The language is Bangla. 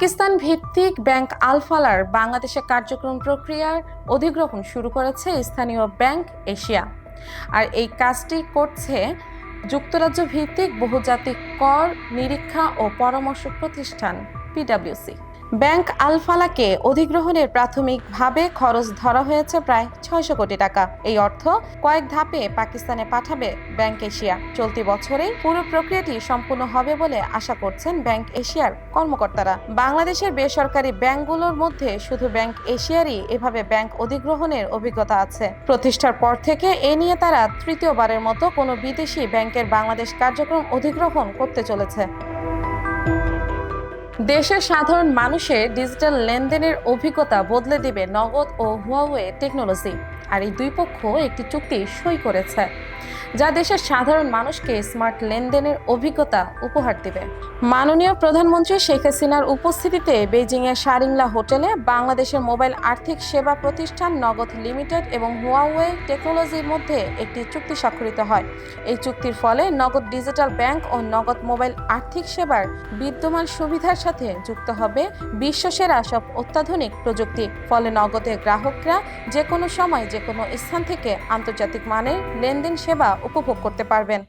পাকিস্তান ভিত্তিক ব্যাংক আল ফালার বাংলাদেশে কার্যক্রম প্রক্রিয়ার অধিগ্রহণ শুরু করেছে স্থানীয় ব্যাংক এশিয়া। আর এই কাজটি করছে যুক্তরাজ্য ভিত্তিক বহুজাতিক কর নিরীক্ষা ও পরামর্শ প্রতিষ্ঠান পিডব্লিউসি। ব্যাংক আল ফালাকে অধিগ্রহণের প্রাথমিকভাবে খরচ ধরা হয়েছে প্রায় ৬০০ কোটি টাকা। এই অর্থ কয়েক ধাপে পাকিস্তানে পাঠাবে ব্যাংক এশিয়া। চলতি বছরেই পুরো প্রক্রিয়াটি সম্পূর্ণ হবে বলে আশা করছেন ব্যাংক এশিয়ার কর্মকর্তারা। বাংলাদেশের বেসরকারি ব্যাংকগুলোর মধ্যে শুধু ব্যাংক এশিয়ারই এভাবে ব্যাংক অধিগ্রহণের অভিজ্ঞতা আছে। প্রতিষ্ঠার পর থেকে এ নিয়ে তারা তৃতীয়বারের মতো কোনো বিদেশি ব্যাংকের বাংলাদেশ কার্যক্রম অধিগ্রহণ করতে চলেছে। দেশের সাধারণ মানুষের ডিজিটাল লেনদেনের অভিজ্ঞতা বদলে দিবে নগদ ও হুয়াওয়ে টেকনোলজি। আর এই দুই পক্ষ একটি চুক্তি সই করেছে যা দেশের সাধারণ মানুষকে স্মার্ট লেনদেনের অভিজ্ঞতা উপহার দেবে। মাননীয় প্রধানমন্ত্রী শেখ হাসিনার উপস্থিতিতে বেইজিংয়ের শারিংলা হোটেলে বাংলাদেশের মোবাইল আর্থিক সেবা প্রতিষ্ঠান নগদ লিমিটেড এবং হুয়াওয়ে টেকনোলজির মধ্যে একটি চুক্তি স্বাক্ষরিত হয়। এই চুক্তির ফলে নগদ ডিজিটাল ব্যাংক ও নগদ মোবাইল আর্থিক সেবার বিদ্যমান সুবিধার সাথে যুক্ত হবে বিশ্বসেরা সব অত্যাধুনিক প্রযুক্তি। ফলে নগদের গ্রাহকরা যে কোনো সময় যে কোনো স্থান থেকে আন্তর্জাতিক মানের লেনদেন সেবা উপভোগ করতে পারবেন।